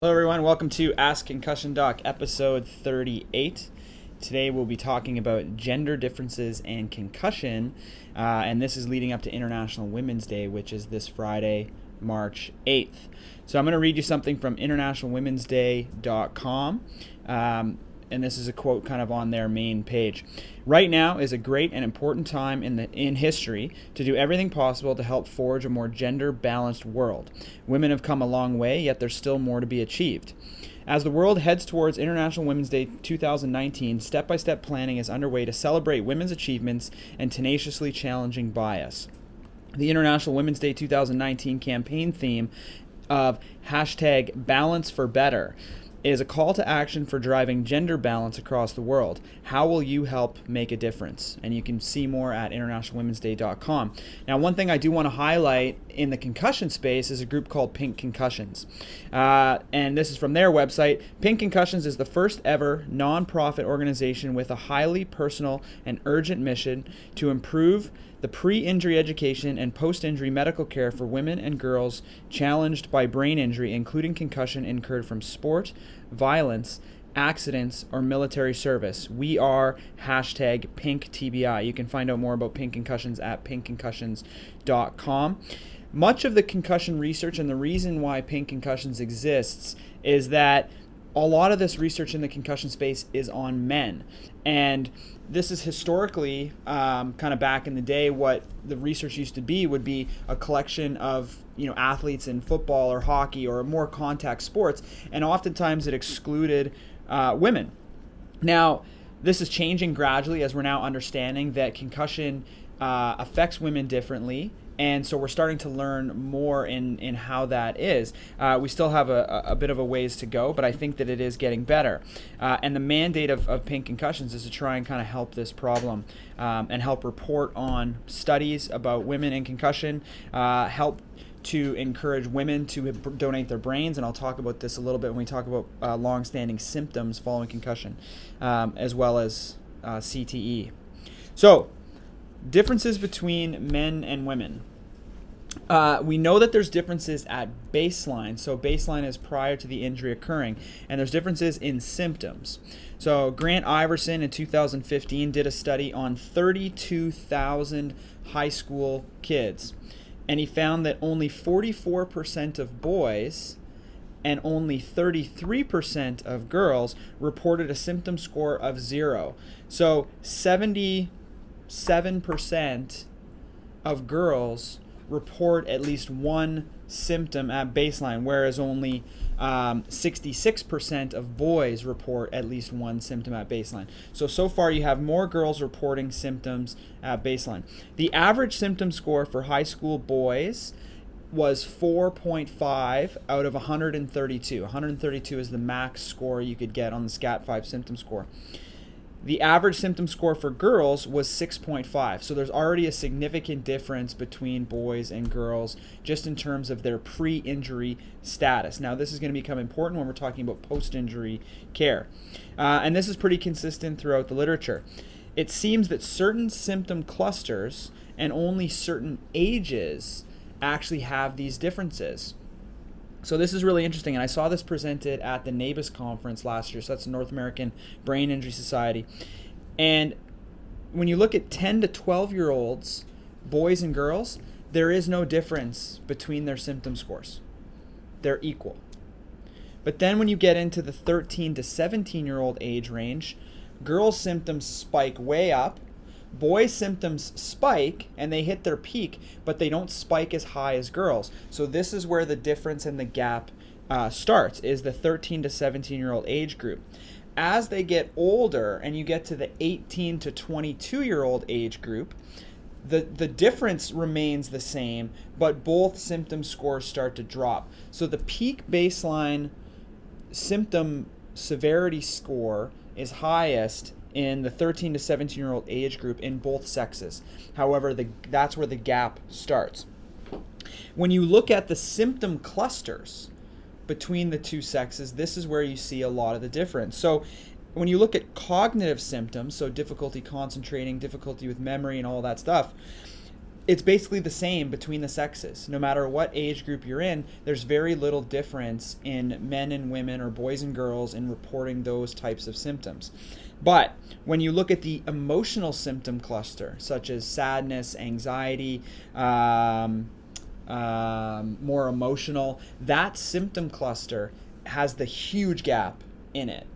Hello everyone, welcome to Ask Concussion Doc, episode 38. Today we'll be talking about gender differences and concussion, and this is leading up to International Women's Day, which is this Friday, March 8th. So I'm going to read you something from internationalwomensday.com, and this is a quote kind of on their main page. Right now is a great and important time in history to do everything possible to help forge a more gender-balanced world. Women have come a long way, yet there's still more to be achieved. As the world heads towards International Women's Day 2019, step-by-step planning is underway to celebrate women's achievements and tenaciously challenging bias. The International Women's Day 2019 campaign theme of #BalanceForBetter is a call to action for driving gender balance across the world. How will you help make a difference? And you can see more at internationalwomensday.com. Now, one thing I do want to highlight in the concussion space is a group called Pink Concussions. And this is from their website. Pink Concussions is the first ever nonprofit organization with a highly personal and urgent mission to improve the pre-injury education and post-injury medical care for women and girls challenged by brain injury, including concussion incurred from sport, violence, accidents, or military service. We are #PinkTBI. You can find out more about Pink Concussions at pinkconcussions.com. Much of the concussion research and the reason why Pink Concussions exists is that a lot of this research in the concussion space is on men. And this is historically, kind of back in the day, what the research used to be would be a collection of athletes in football or hockey or more contact sports, and oftentimes it excluded women. Now, this is changing gradually as we're now understanding that concussion affects women differently. And so we're starting to learn more in how that is. We still have a bit of a ways to go, but I think that it is getting better. And the mandate of Pink Concussions is to try and kind of help this problem and help report on studies about women and concussion, help to encourage women to donate their brains, and I'll talk about this a little bit when we talk about long-standing symptoms following concussion, as well as CTE. So, differences between men and women. We know that there's differences at baseline. So baseline is prior to the injury occurring. And there's differences in symptoms. So Grant Iverson in 2015 did a study on 32,000 high school kids. And he found that only 44% of boys and only 33% of girls reported a symptom score of 0. So 77% of girls report at least one symptom at baseline, whereas only 66% of boys report at least one symptom at baseline. So far you have more girls reporting symptoms at baseline. The average symptom score for high school boys was 4.5 out of 132. 132 is the max score you could get on the SCAT-5 symptom score. The average symptom score for girls was 6.5. So there's already a significant difference between boys and girls just in terms of their pre-injury status. Now, this is going to become important when we're talking about post-injury care. And this is pretty consistent throughout the literature. It seems that certain symptom clusters and only certain ages actually have these differences. So this is really interesting, and I saw this presented at the NABIS conference last year. So that's the North American Brain Injury Society. And when you look at 10 to 12-year-olds, boys and girls, there is no difference between their symptom scores. They're equal. But then when you get into the 13 to 17-year-old age range, girls' symptoms spike way up. Boys' symptoms spike and they hit their peak, but they don't spike as high as girls. So this is where the difference and the gap starts, is the 13 to 17-year-old age group. As they get older and you get to the 18 to 22-year-old age group, the difference remains the same, but both symptom scores start to drop. So the peak baseline symptom severity score is highest in the 13 to 17-year-old age group in both sexes. However, that's where the gap starts. When you look at the symptom clusters between the two sexes, this is where you see a lot of the difference. So when you look at cognitive symptoms, so difficulty concentrating, difficulty with memory and all that stuff, it's basically the same between the sexes. No matter what age group you're in, there's very little difference in men and women or boys and girls in reporting those types of symptoms. But when you look at the emotional symptom cluster, such as sadness, anxiety, more emotional, that symptom cluster has the huge gap in it.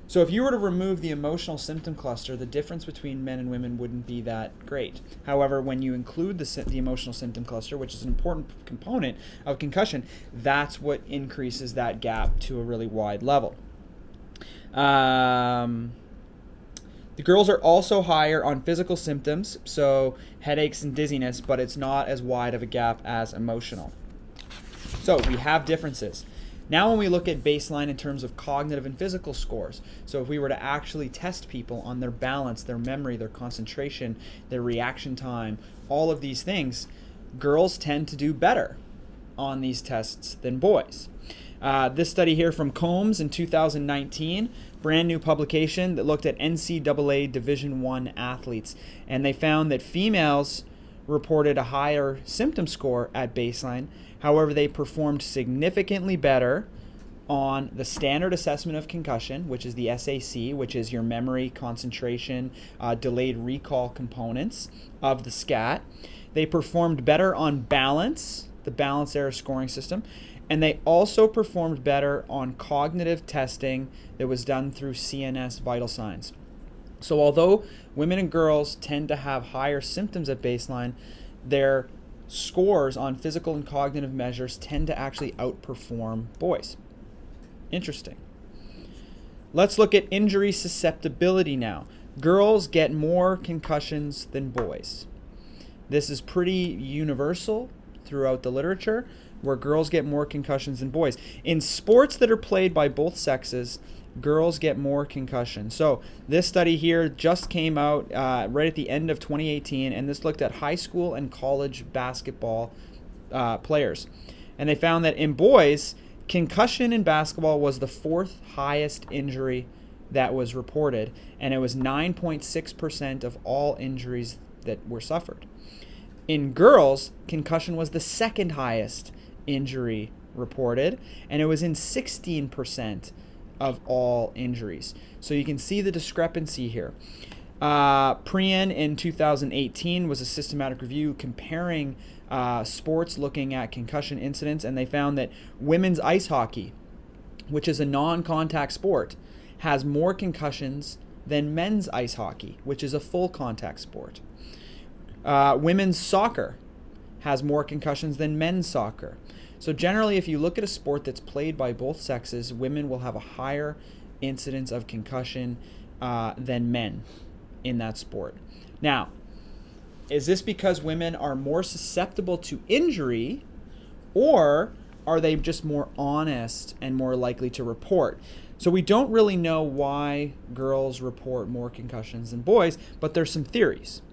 So if you were to remove the emotional symptom cluster, the difference between men and women wouldn't be that great. However, when you include the emotional symptom cluster, which is an important component of concussion, that's what increases that gap to a really wide level. The girls are also higher on physical symptoms, so headaches and dizziness, but it's not as wide of a gap as emotional. So we have differences. Now when we look at baseline in terms of cognitive and physical scores, so if we were to actually test people on their balance, their memory, their concentration, their reaction time, all of these things, girls tend to do better on these tests than boys. This study here from Combs in 2019, brand new publication that looked at NCAA Division I athletes, and they found that females reported a higher symptom score at baseline. However, they performed significantly better on the standard assessment of concussion, which is the SAC, which is your memory, concentration, delayed recall components of the SCAT. They performed better on balance, the balance error scoring system, and they also performed better on cognitive testing that was done through CNS vital signs. So although women and girls tend to have higher symptoms at baseline, their scores on physical and cognitive measures tend to actually outperform boys. Interesting. Let's look at injury susceptibility now. Girls get more concussions than boys. This is pretty universal throughout the literature, where girls get more concussions than boys. In sports that are played by both sexes, girls get more concussions. So this study here just came out right at the end of 2018, and this looked at high school and college basketball players. And they found that in boys, concussion in basketball was the fourth highest injury that was reported, and it was 9.6% of all injuries that were suffered. In girls, concussion was the second highest injury reported, and it was in 16% of all injuries. So you can see the discrepancy here. Prien in 2018 was a systematic review comparing sports looking at concussion incidents, and they found that women's ice hockey, which is a non-contact sport, has more concussions than men's ice hockey, which is a full contact sport. Women's soccer has more concussions than men's soccer. So generally, if you look at a sport that's played by both sexes, women will have a higher incidence of concussion than men in that sport. Now, is this because women are more susceptible to injury, or are they just more honest and more likely to report? So we don't really know why girls report more concussions than boys, but there's some theories.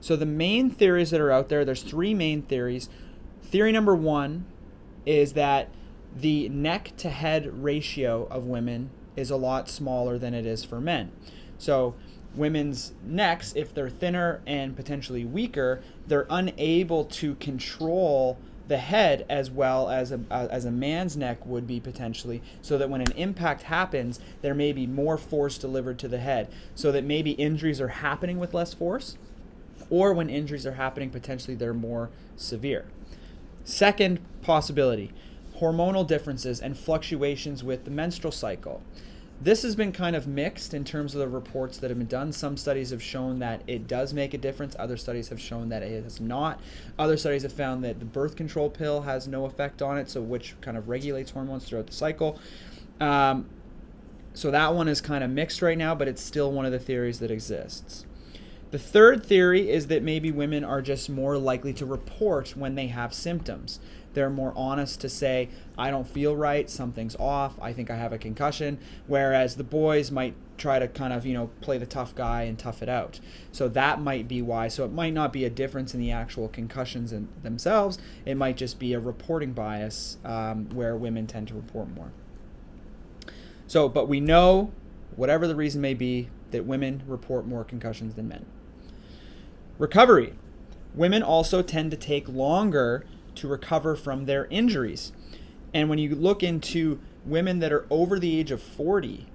So the main theories that are out there, there's three main theories. Theory number one is that the neck to head ratio of women is a lot smaller than it is for men. So women's necks, if they're thinner and potentially weaker, they're unable to control the head as well as a man's neck would be potentially, so that when an impact happens, there may be more force delivered to the head, so that maybe injuries are happening with less force, or when injuries are happening, potentially they're more severe. Second possibility, hormonal differences and fluctuations with the menstrual cycle. This has been kind of mixed in terms of the reports that have been done. Some studies have shown that it does make a difference. Other studies have shown that it has not. Other studies have found that the birth control pill has no effect on it, so which kind of regulates hormones throughout the cycle. So that one is kind of mixed right now, but it's still one of the theories that exists. The third theory is that maybe women are just more likely to report when they have symptoms. They're more honest to say, I don't feel right, something's off, I think I have a concussion, whereas the boys might try to kind of, play the tough guy and tough it out. So that might be why. So it might not be a difference in the actual concussions in themselves. It might just be a reporting bias where women tend to report more. So, but we know, whatever the reason may be, that women report more concussions than men. Recovery. Women also tend to take longer to recover from their injuries. And when you look into women that are over the age of 40,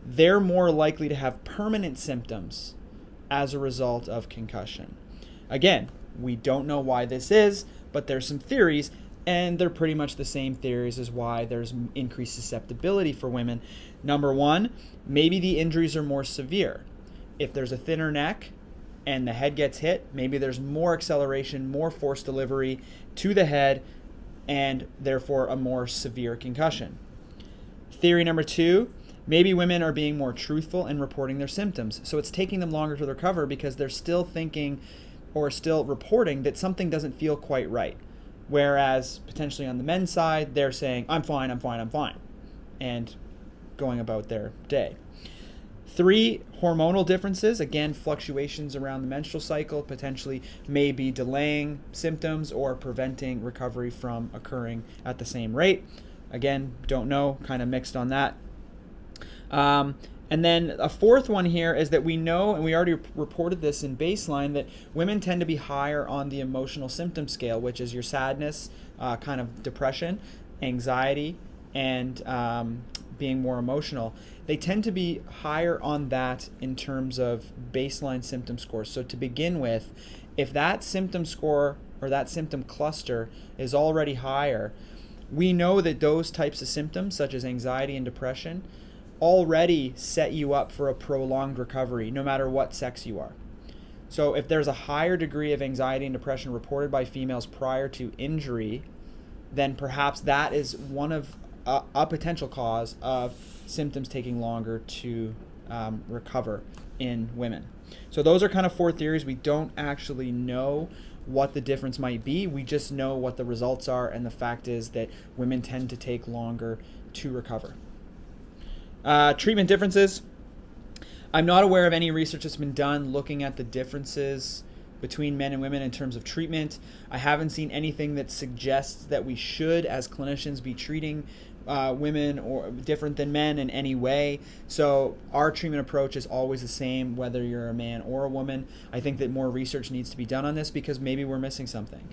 they're more likely to have permanent symptoms as a result of concussion. Again, we don't know why this is, but there's some theories, and they're pretty much the same theories as why there's increased susceptibility for women. Number one, maybe the injuries are more severe. If there's a thinner neck and the head gets hit, maybe there's more acceleration, more force delivery to the head, and therefore a more severe concussion. Theory number two, maybe women are being more truthful in reporting their symptoms. So it's taking them longer to recover because they're still thinking or still reporting that something doesn't feel quite right. Whereas potentially on the men's side, they're saying, I'm fine, and going about their day. Three, hormonal differences. Again, fluctuations around the menstrual cycle potentially may be delaying symptoms or preventing recovery from occurring at the same rate. Again, don't know, kind of mixed on that. And then a fourth one here is that we know, and we already reported this in baseline, that women tend to be higher on the emotional symptom scale, which is your sadness, kind of depression, anxiety, and being more emotional. They tend to be higher on that in terms of baseline symptom scores. So to begin with, if that symptom score or that symptom cluster is already higher, we know that those types of symptoms, such as anxiety and depression, already set you up for a prolonged recovery, no matter what sex you are. So if there's a higher degree of anxiety and depression reported by females prior to injury, then perhaps that is one of a potential cause of symptoms taking longer to recover in women. So those are kind of four theories. We don't actually know what the difference might be. We just know what the results are, and the fact is that women tend to take longer to recover. Treatment differences. I'm not aware of any research that's been done looking at the differences between men and women in terms of treatment. I haven't seen anything that suggests that we should, as clinicians, be treating women or different than men in any way. So our treatment approach is always the same, whether you're a man or a woman. I think that more research needs to be done on this because maybe we're missing something.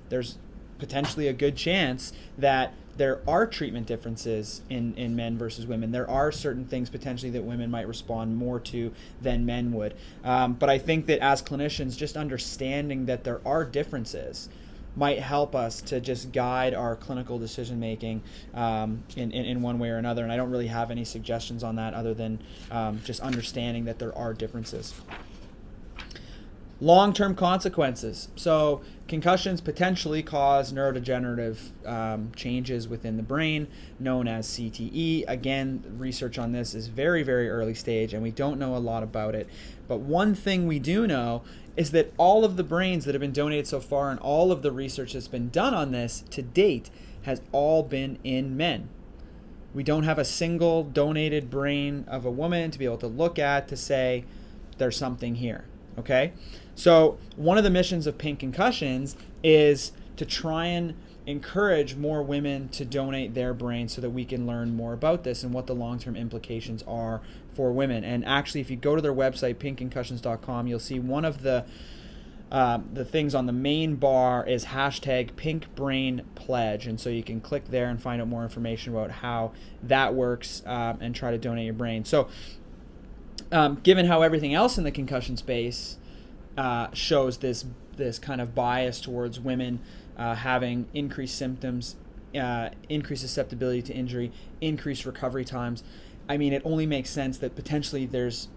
There's potentially a good chance that there are treatment differences in men versus women. There are certain things potentially that women might respond more to than men would. But I think that as clinicians, just understanding that there are differences might help us to just guide our clinical decision making in one way or another. And I don't really have any suggestions on that other than just understanding that there are differences. Long-term consequences. So concussions potentially cause neurodegenerative changes within the brain, known as CTE. Again, research on this is very, very early stage, and we don't know a lot about it. But one thing we do know is that all of the brains that have been donated so far and all of the research that's been done on this to date has all been in men. We don't have a single donated brain of a woman to be able to look at to say there's something here. Okay? So one of the missions of Pink Concussions is to try and encourage more women to donate their brains so that we can learn more about this and what the long-term implications are for women. And actually, if you go to their website, pinkconcussions.com, you'll see one of the things on the main bar is hashtag #PinkBrainPledge. And so you can click there and find out more information about how that works and try to donate your brain. So given how everything else in the concussion space shows this kind of bias towards women having increased symptoms, increased susceptibility to injury, increased recovery times, I mean, it only makes sense that potentially there's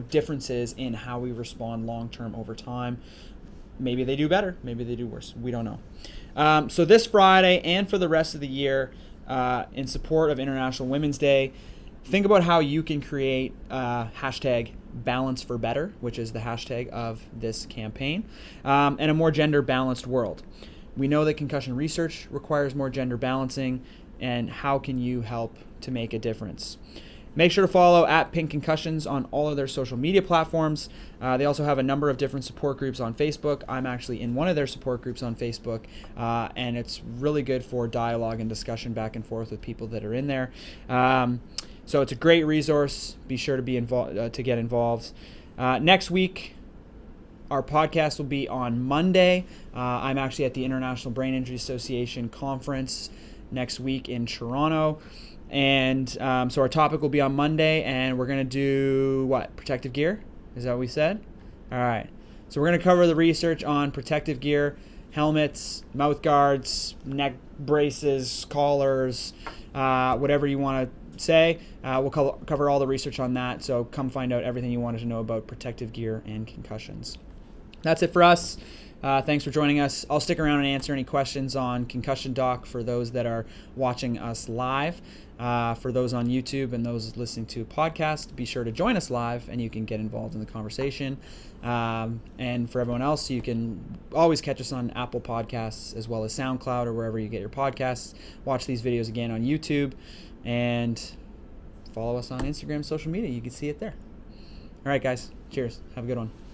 differences in how we respond long term over time. Maybe they do better, maybe they do worse. We don't know. So this Friday and for the rest of the year, in support of International Women's Day, think about how you can create hashtag balance for better, which is the hashtag of this campaign, and a more gender balanced world. We know that concussion research requires more gender balancing, and how can you help to make a difference? Make sure to follow at Pink Concussions on all of their social media platforms. They also have a number of different support groups on Facebook. I'm actually in one of their support groups on Facebook, and it's really good for dialogue and discussion back and forth with people that are in there. So it's a great resource. Be sure to be involved to get involved. Next week, Our podcast will be on Monday. I'm actually at the International Brain Injury Association conference next week in Toronto. And so our topic will be on Monday, and we're going to do what? Protective gear? Is that what we said? All right. So we're going to cover the research on protective gear, helmets, mouth guards, neck braces, collars, whatever you want to say. We'll cover all the research on that. So come find out everything you wanted to know about protective gear and concussions. That's it for us. Thanks for joining us. I'll stick around and answer any questions on Concussion Doc for those that are watching us live. For those on YouTube and those listening to a podcast, be sure to join us live and you can get involved in the conversation. And for everyone else, you can always catch us on Apple Podcasts as well as SoundCloud or wherever you get your podcasts. Watch these videos again on YouTube and follow us on Instagram, social media. You can see it there. All right, guys. Cheers. Have a good one.